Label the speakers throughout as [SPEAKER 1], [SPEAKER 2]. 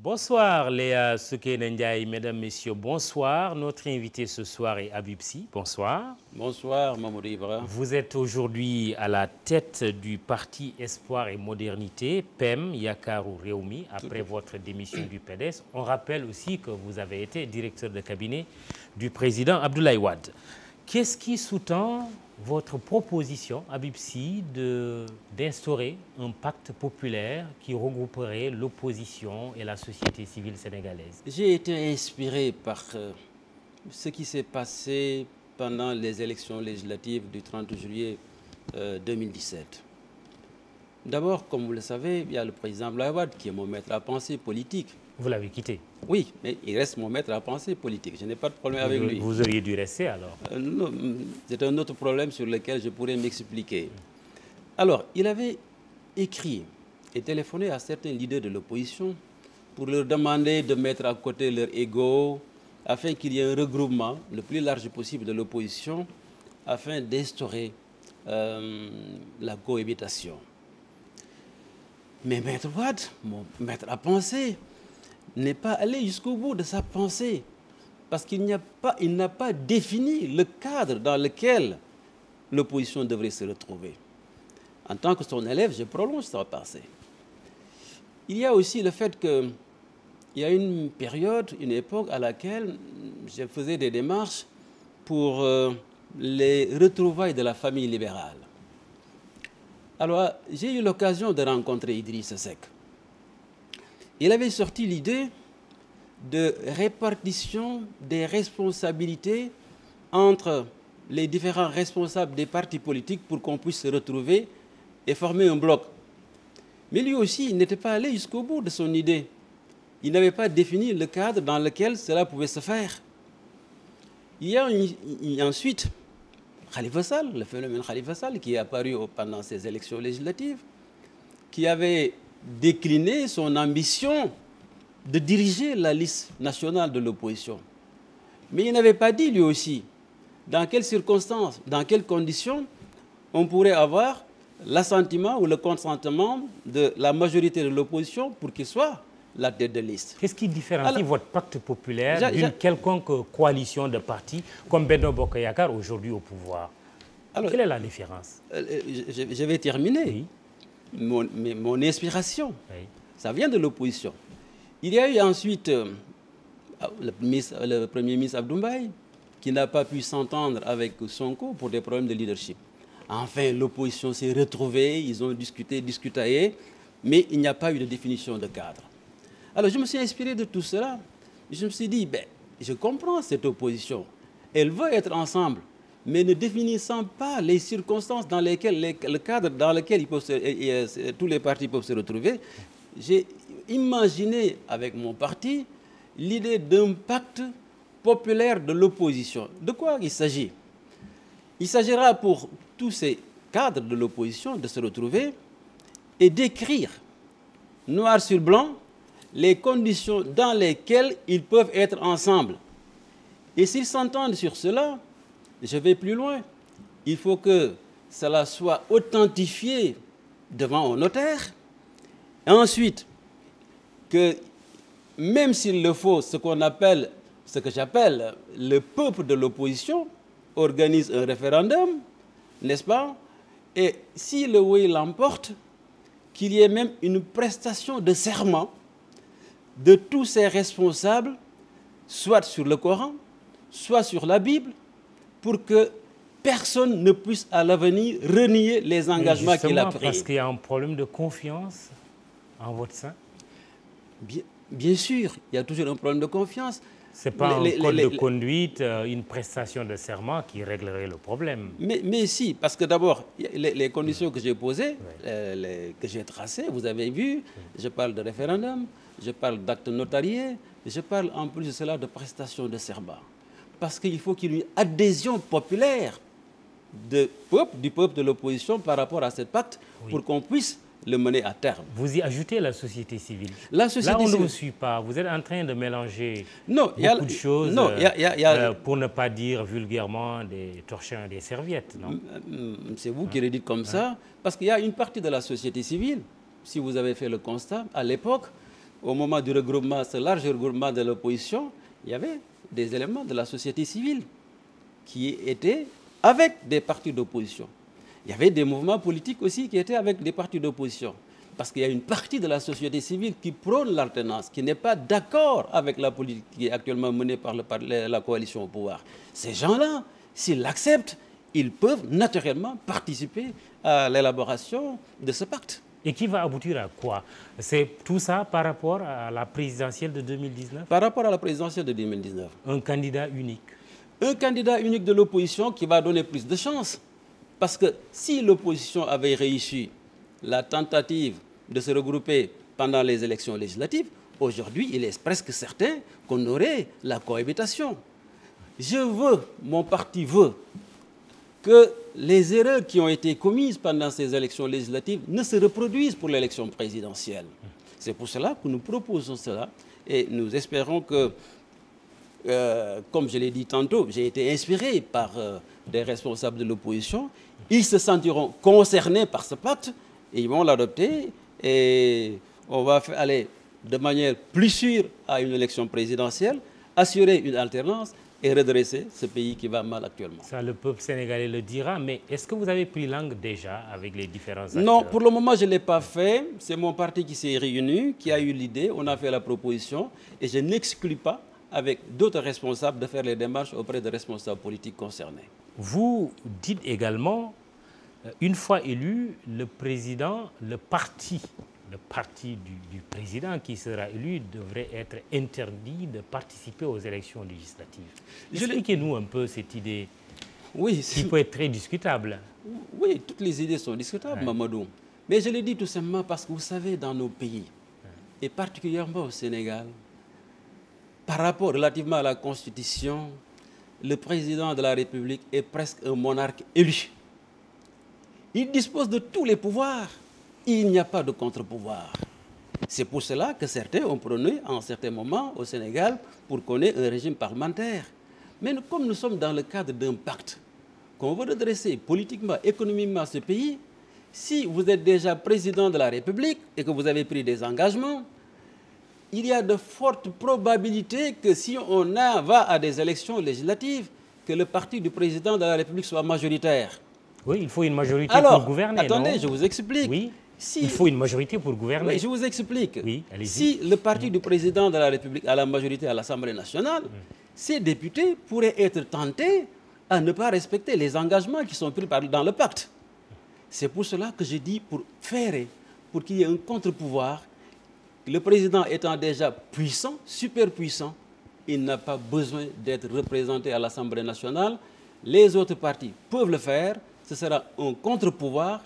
[SPEAKER 1] Bonsoir Léa Soukeyna Ndiaye, mesdames, messieurs, bonsoir. Notre invité ce soir est Habib Sy. Bonsoir.
[SPEAKER 2] Bonsoir Mamadou Ibra.
[SPEAKER 1] Vous êtes aujourd'hui à la tête du parti Espoir et Modernité, PEM Yakaru Rewmi, après votre démission du PDS. On rappelle aussi que vous avez été directeur de cabinet du président Abdoulaye Wade. Qu'est-ce qui sous-tend votre proposition, Habib Sy, d'instaurer un pacte populaire qui regrouperait l'opposition et la société civile sénégalaise?
[SPEAKER 2] J'ai été inspiré par ce qui s'est passé pendant les élections législatives du 30 juillet 2017. D'abord, comme vous le savez, il y a le président Abdoulaye Wade qui est mon maître à penser politique.
[SPEAKER 1] Vous l'avez quitté?
[SPEAKER 2] Oui, mais il reste mon maître à penser politique. Je n'ai pas de problème avec lui.
[SPEAKER 1] Vous auriez dû rester alors?
[SPEAKER 2] Non, c'est un autre problème sur lequel je pourrais m'expliquer. Alors, il avait écrit et téléphoné à certains leaders de l'opposition pour leur demander de mettre à côté leur ego afin qu'il y ait un regroupement le plus large possible de l'opposition afin d'instaurer la cohabitation. Mais Maître Wade, mon maître à penser, n'est pas allé jusqu'au bout de sa pensée parce qu'il n'a pas défini le cadre dans lequel l'opposition devrait se retrouver. En tant que son élève, je prolonge sa pensée. Il y a aussi le fait qu'il y a une période, une époque à laquelle je faisais des démarches pour les retrouvailles de la famille libérale. Alors, j'ai eu l'occasion de rencontrer Idrissa Seck. Il avait sorti l'idée de répartition des responsabilités entre les différents responsables des partis politiques pour qu'on puisse se retrouver et former un bloc. Mais lui aussi, il n'était pas allé jusqu'au bout de son idée. Il n'avait pas défini le cadre dans lequel cela pouvait se faire. Il y a ensuite Khalifa Sall, le phénomène Khalifa Sall, qui est apparu pendant ces élections législatives, qui avait décliné son ambition de diriger la liste nationale de l'opposition. Mais il n'avait pas dit lui aussi dans quelles circonstances, dans quelles conditions on pourrait avoir l'assentiment ou le consentement de la majorité de l'opposition pour qu'il soit la tête de liste.
[SPEAKER 1] Qu'est-ce qui différencie votre pacte populaire d'une quelconque coalition de partis comme Benno Bokk Yakaar aujourd'hui au pouvoir? Alors, quelle est la différence?
[SPEAKER 2] Je vais terminer. Oui. Mon inspiration, oui, ça vient de l'opposition. Il y a eu ensuite le Premier ministre Abdou Mbaye qui n'a pas pu s'entendre avec Sonko pour des problèmes de leadership. Enfin, l'opposition s'est retrouvée, ils ont discuté, mais il n'y a pas eu de définition de cadre. Alors je me suis inspiré de tout cela. Je me suis dit, je comprends cette opposition. Elle veut être ensemble, mais ne définissant pas les circonstances dans lesquelles, le cadre dans lequel tous les partis peuvent se retrouver, j'ai imaginé avec mon parti l'idée d'un pacte populaire de l'opposition. De quoi il s'agit? Il s'agira pour tous ces cadres de l'opposition de se retrouver et d'écrire noir sur blanc les conditions dans lesquelles ils peuvent être ensemble. Et s'ils s'entendent sur cela, je vais plus loin. Il faut que cela soit authentifié devant un notaire. Et ensuite, que même s'il le faut, ce que j'appelle le peuple de l'opposition organise un référendum, n'est-ce pas? Et si le oui l'emporte, qu'il y ait même une prestation de serment de tous ces responsables, soit sur le Coran, soit sur la Bible, pour que personne ne puisse à l'avenir renier les engagements qu'il a pris.
[SPEAKER 1] Parce qu'il y a un problème de confiance en votre sein.
[SPEAKER 2] Bien sûr, il y a toujours un problème de confiance.
[SPEAKER 1] Ce n'est pas un code de conduite, une prestation de serment qui réglerait le problème.
[SPEAKER 2] Mais si, parce que d'abord, les conditions que j'ai posées, que j'ai tracées, vous avez vu, je parle de référendum, je parle d'actes notariés, je parle en plus de cela de prestation de serment. Parce qu'il faut qu'il y ait une adhésion populaire du peuple de l'opposition par rapport à ce pacte pour qu'on puisse le mener à terme.
[SPEAKER 1] Vous y ajoutez la société civile.
[SPEAKER 2] La société
[SPEAKER 1] Là, on
[SPEAKER 2] civile.
[SPEAKER 1] ne vous suit pas. Vous êtes en train de mélanger
[SPEAKER 2] beaucoup
[SPEAKER 1] de choses, pour ne pas dire vulgairement des torchons et des serviettes.
[SPEAKER 2] C'est vous qui le dites comme ça, parce qu'il y a une partie de la société civile, si vous avez fait le constat, à l'époque, au moment du regroupement, ce large regroupement de l'opposition, il y avait des éléments de la société civile qui étaient avec des partis d'opposition. Il y avait des mouvements politiques aussi qui étaient avec des partis d'opposition. Parce qu'il y a une partie de la société civile qui prône l'alternance, qui n'est pas d'accord avec la politique qui est actuellement menée par la coalition au pouvoir. Ces gens-là, s'ils l'acceptent, ils peuvent naturellement participer à l'élaboration de ce pacte.
[SPEAKER 1] Et qui va aboutir à quoi? C'est tout ça par rapport à la présidentielle de 2019?
[SPEAKER 2] Par rapport à la présidentielle de 2019.
[SPEAKER 1] Un candidat unique.
[SPEAKER 2] Un candidat unique de l'opposition qui va donner plus de chances. Parce que si l'opposition avait réussi la tentative de se regrouper pendant les élections législatives, aujourd'hui, il est presque certain qu'on aurait la cohabitation. Mon parti veut que les erreurs qui ont été commises pendant ces élections législatives ne se reproduisent pour l'élection présidentielle. C'est pour cela que nous proposons cela et nous espérons que, comme je l'ai dit tantôt, j'ai été inspiré par des responsables de l'opposition. Ils se sentiront concernés par ce pacte et ils vont l'adopter et on va aller de manière plus sûre à une élection présidentielle, assurer une alternance et redresser ce pays qui va mal actuellement.
[SPEAKER 1] Ça, le peuple sénégalais le dira, mais est-ce que vous avez pris langue déjà avec les différents acteurs?
[SPEAKER 2] Non, pour le moment, je ne l'ai pas fait. C'est mon parti qui s'est réuni, qui a eu l'idée, on a fait la proposition et je n'exclus pas avec d'autres responsables de faire les démarches auprès des responsables politiques concernés.
[SPEAKER 1] Vous dites également, une fois élu, le parti du président qui sera élu devrait être interdit de participer aux élections législatives. Expliquez-nous un peu cette idée qui peut être très discutable.
[SPEAKER 2] Oui, toutes les idées sont discutables, Mamadou. Mais je le dis tout simplement parce que vous savez, dans nos pays, et particulièrement au Sénégal, par rapport relativement à la Constitution, le président de la République est presque un monarque élu. Il dispose de tous les pouvoirs. Il n'y a pas de contre-pouvoir. C'est pour cela que certains ont prôné en certains moments au Sénégal pour qu'on ait un régime parlementaire. Mais comme nous sommes dans le cadre d'un pacte, qu'on veut redresser politiquement, économiquement ce pays, si vous êtes déjà président de la République et que vous avez pris des engagements, il y a de fortes probabilités que si on va à des élections législatives, que le parti du président de la République soit majoritaire.
[SPEAKER 1] Oui, il faut une majorité pour gouverner.
[SPEAKER 2] Attendez,
[SPEAKER 1] non?
[SPEAKER 2] je vous explique.
[SPEAKER 1] Oui, il faut une majorité pour gouverner.
[SPEAKER 2] Oui, je vous explique.
[SPEAKER 1] Oui, allez-y.
[SPEAKER 2] Si le parti du président de la République a la majorité à l'Assemblée nationale, ces députés pourraient être tentés à ne pas respecter les engagements qui sont pris dans le pacte. C'est pour cela que je dis pour qu'il y ait un contre-pouvoir, le président étant déjà puissant, super puissant, il n'a pas besoin d'être représenté à l'Assemblée nationale. Les autres partis peuvent le faire. Ce sera un contre-pouvoir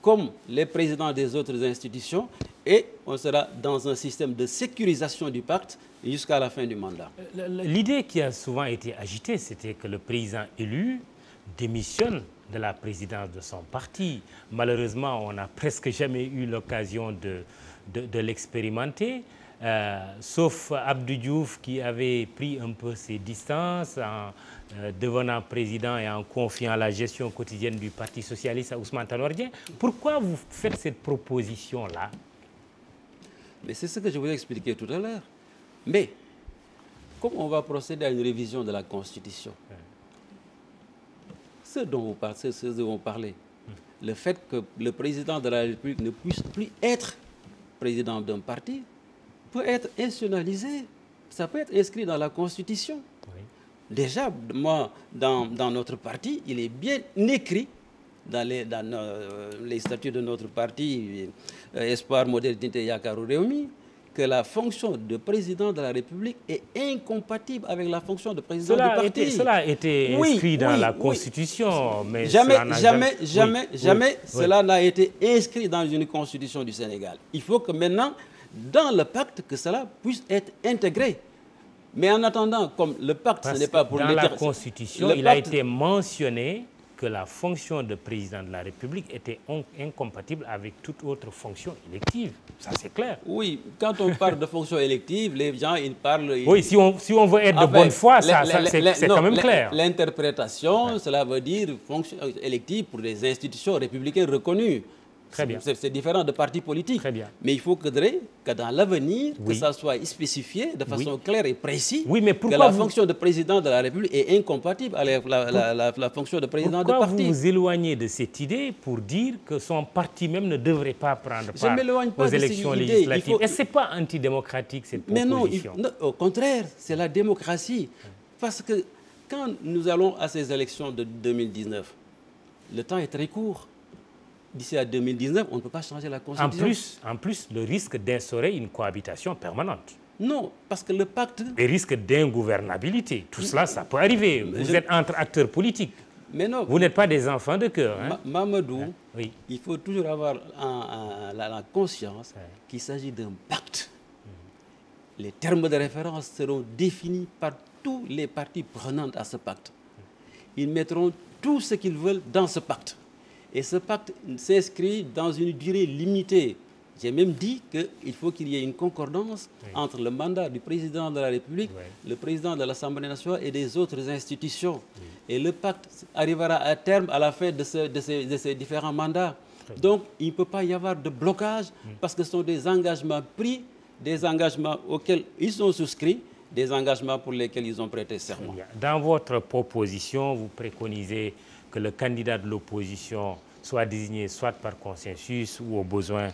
[SPEAKER 2] comme les présidents des autres institutions et on sera dans un système de sécurisation du pacte jusqu'à la fin du mandat.
[SPEAKER 1] L'idée qui a souvent été agitée, c'était que le président élu démissionne de la présidence de son parti. Malheureusement, on n'a presque jamais eu l'occasion de l'expérimenter, sauf Abdou Diouf qui avait pris un peu ses distances en devenant président et en confiant la gestion quotidienne du Parti socialiste à Ousmane Tanor Dieng. Pourquoi vous faites cette proposition-là?
[SPEAKER 2] Mais c'est ce que je vous ai expliqué tout à l'heure. Mais, comme on va procéder à une révision de la Constitution, ce dont vous parlez, le fait que le président de la République ne puisse plus être président d'un parti, peut être institutionnalisé. Ça peut être inscrit dans la Constitution.
[SPEAKER 1] Oui.
[SPEAKER 2] Déjà, moi, dans notre parti, il est bien écrit dans les statuts de notre parti, Espoir, Modernité, Yakaru, Réumi, que la fonction de président de la République est incompatible avec la fonction de président du parti.
[SPEAKER 1] Cela a été inscrit dans la Constitution, mais
[SPEAKER 2] jamais cela n'a été inscrit dans une Constitution du Sénégal. Il faut que maintenant, dans le pacte, que cela puisse être intégré. Mais en attendant, comme le pacte, ce n'est pas pour
[SPEAKER 1] l'éternité. Dans la Constitution, il a été mentionné que la fonction de président de la République était incompatible avec toute autre fonction élective. Ça, c'est clair.
[SPEAKER 2] Oui, quand on parle de fonction élective, les gens, ils parlent...
[SPEAKER 1] Oui, si on veut être de bonne foi, c'est quand même clair.
[SPEAKER 2] L'interprétation, cela veut dire fonction élective pour des institutions républicaines reconnues.
[SPEAKER 1] Très bien.
[SPEAKER 2] C'est différent de partis politiques.
[SPEAKER 1] Très bien.
[SPEAKER 2] Mais il faut que dans l'avenir, que ça soit spécifié de façon claire et précise,
[SPEAKER 1] que
[SPEAKER 2] la fonction de président de la République est incompatible avec la fonction de président de parti.
[SPEAKER 1] Pourquoi vous vous éloignez de cette idée pour dire que son parti même ne devrait pas prendre part aux élections législatives? Est-ce que ce n'est pas antidémocratique, cette proposition?
[SPEAKER 2] Mais non, au contraire, c'est la démocratie. Parce que quand nous allons à ces élections de 2019, le temps est très court. D'ici à 2019, on ne peut pas changer la Constitution.
[SPEAKER 1] En plus, le risque d'instaurer une cohabitation permanente.
[SPEAKER 2] Non, parce que le pacte...
[SPEAKER 1] Les risques d'ingouvernabilité, tout cela, ça peut arriver. Vous êtes entre acteurs politiques.
[SPEAKER 2] Mais non.
[SPEAKER 1] Vous n'êtes pas des enfants de cœur. Hein?
[SPEAKER 2] Mamadou, il faut toujours avoir la conscience qu'il s'agit d'un pacte. Les termes de référence seront définis par tous les partis prenants à ce pacte. Ils mettront tout ce qu'ils veulent dans ce pacte. Et ce pacte s'inscrit dans une durée limitée. J'ai même dit qu'il faut qu'il y ait une concordance entre le mandat du président de la République, le président de l'Assemblée nationale et des autres institutions. Et le pacte arrivera à terme à la fin de ces différents mandats. Donc, il ne peut pas y avoir de blocage parce que ce sont des engagements pris, des engagements auxquels ils sont souscrits, des engagements pour lesquels ils ont prêté serment.
[SPEAKER 1] Dans votre proposition, vous préconisez que le candidat de l'opposition soit désigné soit par consensus ou au besoin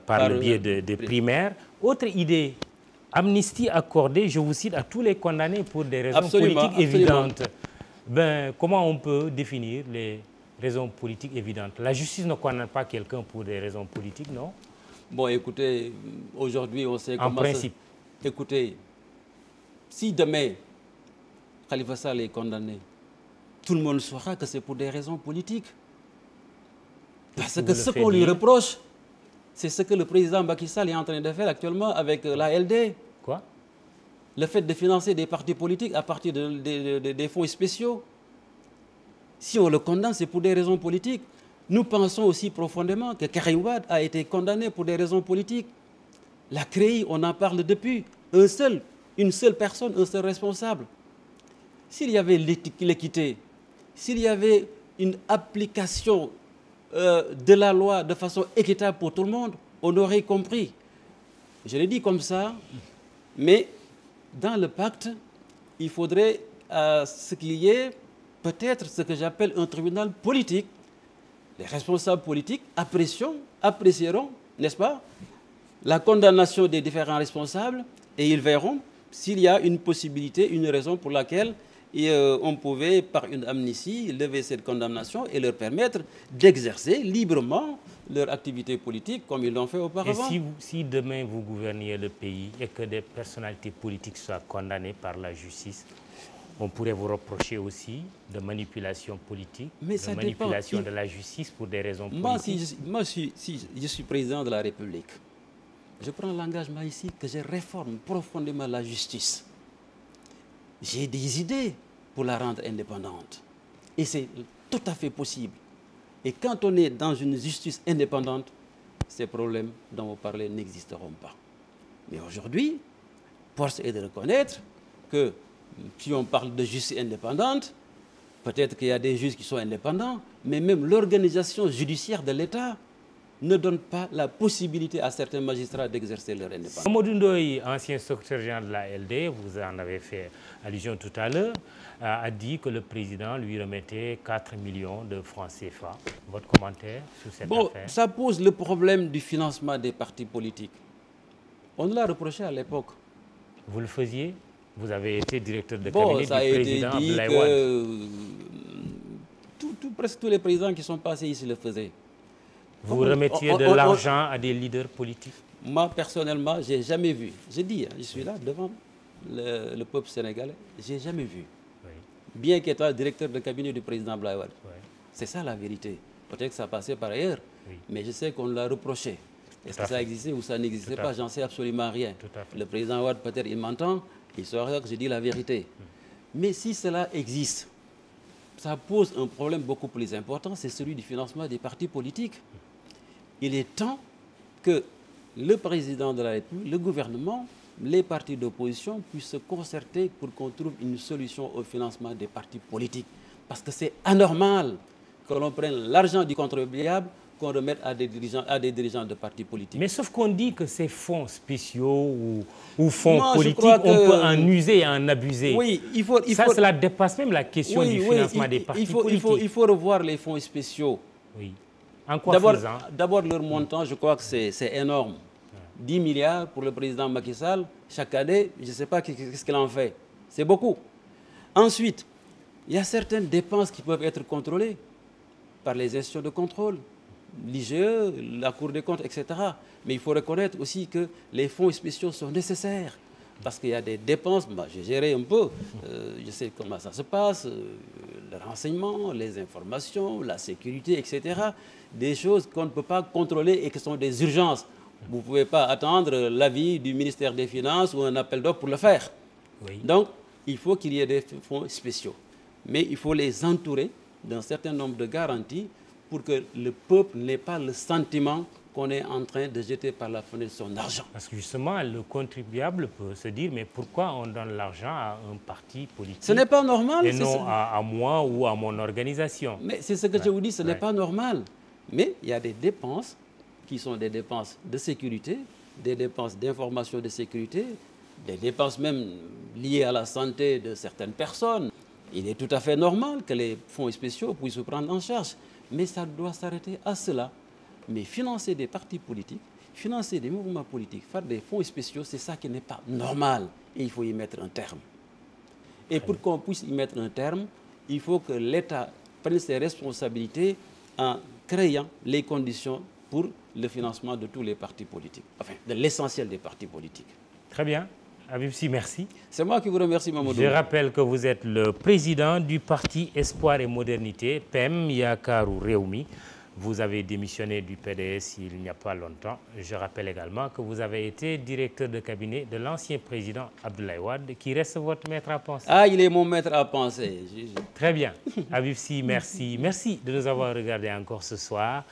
[SPEAKER 1] par le biais de primaires. Autre idée, amnistie accordée, je vous cite, à tous les condamnés pour des raisons politiques évidentes. Ben, comment on peut définir les raisons politiques évidentes? La justice ne condamne pas quelqu'un pour des raisons politiques, non?
[SPEAKER 2] Bon, écoutez, aujourd'hui, on sait comment...
[SPEAKER 1] En principe.
[SPEAKER 2] Écoutez, si demain, Khalifa Sall est condamné, tout le monde saura que c'est pour des raisons politiques. Parce que ce qu'on lui reproche, c'est ce que le président Macky Sall est en train de faire actuellement avec la LD.
[SPEAKER 1] Quoi?
[SPEAKER 2] Le fait de financer des partis politiques à partir des fonds spéciaux. Si on le condamne, c'est pour des raisons politiques. Nous pensons aussi profondément que Karim Wade a été condamné pour des raisons politiques. La CREI, on en parle depuis. Une seule personne, un seul responsable. S'il y avait l'équité, s'il y avait une application de la loi de façon équitable pour tout le monde, on aurait compris. Je l'ai dit comme ça, mais dans le pacte, il faudrait ce qu'il y ait peut-être ce que j'appelle un tribunal politique. Les responsables politiques apprécieront, n'est-ce pas, la condamnation des différents responsables et ils verront s'il y a une possibilité, une raison pour laquelle on pouvait, par une amnistie, lever cette condamnation et leur permettre d'exercer librement leur activité politique comme ils l'ont fait auparavant.
[SPEAKER 1] Et si demain vous gouverniez le pays et que des personnalités politiques soient condamnées par la justice, on pourrait vous reprocher aussi de manipulation politique, de manipulation de la justice pour des raisons politiques.
[SPEAKER 2] Moi, si je suis président de la République, je prends l'engagement ici que je réforme profondément la justice. J'ai des idées pour la rendre indépendante. Et c'est tout à fait possible. Et quand on est dans une justice indépendante, ces problèmes dont vous parlez n'existeront pas. Mais aujourd'hui, force est de reconnaître que si on parle de justice indépendante, peut-être qu'il y a des juges qui sont indépendants, mais même l'organisation judiciaire de l'État ne donne pas la possibilité à certains magistrats d'exercer leur indépendance.
[SPEAKER 1] Mamadou Ndoye, ancien secrétaire général de la LD, vous en avez fait allusion tout à l'heure, a dit que le président lui remettait 4 millions de francs CFA. Votre commentaire sur cette affaire?
[SPEAKER 2] Ça pose le problème du financement des partis politiques. On nous l'a reproché à l'époque.
[SPEAKER 1] Vous le faisiez? Vous avez été directeur de cabinet
[SPEAKER 2] ça a
[SPEAKER 1] du
[SPEAKER 2] été
[SPEAKER 1] président
[SPEAKER 2] dit
[SPEAKER 1] Abdoulaye
[SPEAKER 2] que
[SPEAKER 1] Wade.
[SPEAKER 2] presque tous les présidents qui sont passés ici le faisaient.
[SPEAKER 1] Vous remettiez de l'argent à des leaders politiques?
[SPEAKER 2] Moi, personnellement, je n'ai jamais vu. Je dis, je suis là devant le peuple sénégalais, je n'ai jamais vu.
[SPEAKER 1] Oui.
[SPEAKER 2] Bien qu'étant directeur de cabinet du président Abdoulaye Wade.
[SPEAKER 1] Oui.
[SPEAKER 2] C'est ça la vérité. Peut-être que ça passait par ailleurs,
[SPEAKER 1] Oui.
[SPEAKER 2] mais je sais qu'on l'a reproché. Est-ce que ça existait ou ça n'existait pas? J'en sais absolument rien. Le président Wade, peut-être, il m'entend, il saura que je dis la vérité. Mais si cela existe, ça pose un problème beaucoup plus important, c'est celui du financement des partis politiques. Il est temps que le président de la République, le gouvernement, les partis d'opposition puissent se concerter pour qu'on trouve une solution au financement des partis politiques. Parce que c'est anormal que l'on prenne l'argent du contribuable qu'on remette à des dirigeants de partis politiques.
[SPEAKER 1] Mais sauf qu'on dit que ces fonds spéciaux ou fonds politiques,
[SPEAKER 2] on
[SPEAKER 1] peut en user et en abuser.
[SPEAKER 2] Oui,
[SPEAKER 1] Cela dépasse même la question du financement des partis politiques.
[SPEAKER 2] Il faut revoir les fonds spéciaux.
[SPEAKER 1] Oui. En quoi faisant?
[SPEAKER 2] D'abord, leur montant, je crois que c'est énorme. 10 milliards pour le président Macky Sall, chaque année, je ne sais pas qu'est-ce qu'il en fait. C'est beaucoup. Ensuite, il y a certaines dépenses qui peuvent être contrôlées par les institutions de contrôle, l'IGE, la Cour des comptes, etc. Mais il faut reconnaître aussi que les fonds spéciaux sont nécessaires. Parce qu'il y a des dépenses, j'ai géré un peu, je sais comment ça se passe, le renseignement, les informations, la sécurité, etc. Des choses qu'on ne peut pas contrôler et qui sont des urgences. Vous ne pouvez pas attendre l'avis du ministère des Finances ou un appel d'offres pour le faire. Oui. Donc, il faut qu'il y ait des fonds spéciaux. Mais il faut les entourer d'un certain nombre de garanties pour que le peuple n'ait pas le sentiment qu'on est en train de jeter par la fenêtre son argent.
[SPEAKER 1] Parce que justement, le contribuable peut se dire, mais pourquoi on donne l'argent à un parti politique?
[SPEAKER 2] Ce n'est pas normal.
[SPEAKER 1] Et non à moi ou à mon organisation.
[SPEAKER 2] Mais c'est ce que je vous dis, ce n'est pas normal. Mais il y a des dépenses qui sont des dépenses de sécurité, des dépenses d'information de sécurité, des dépenses même liées à la santé de certaines personnes. Il est tout à fait normal que les fonds spéciaux puissent se prendre en charge. Mais ça doit s'arrêter à cela. Mais financer des partis politiques, financer des mouvements politiques, faire des fonds spéciaux, c'est ça qui n'est pas normal. Et il faut y mettre un terme. Et pour qu'on puisse y mettre un terme, il faut que l'État prenne ses responsabilités en créant les conditions pour le financement de tous les partis politiques, enfin de l'essentiel des partis politiques.
[SPEAKER 1] Très bien. Habib Sy, merci.
[SPEAKER 2] C'est moi qui vous remercie, Mamadou.
[SPEAKER 1] Je rappelle que vous êtes le président du parti Espoir et Modernité, PEM Yakaru Réumi. Vous avez démissionné du PDS il n'y a pas longtemps. Je rappelle également que vous avez été directeur de cabinet de l'ancien président Abdoulaye Wade, qui reste votre maître à penser.
[SPEAKER 2] Ah, il est mon maître à penser.
[SPEAKER 1] Très bien. Habib Sy, merci. Merci de nous avoir regardés encore ce soir.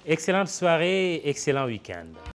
[SPEAKER 1] Excellente soirée, excellent week-end.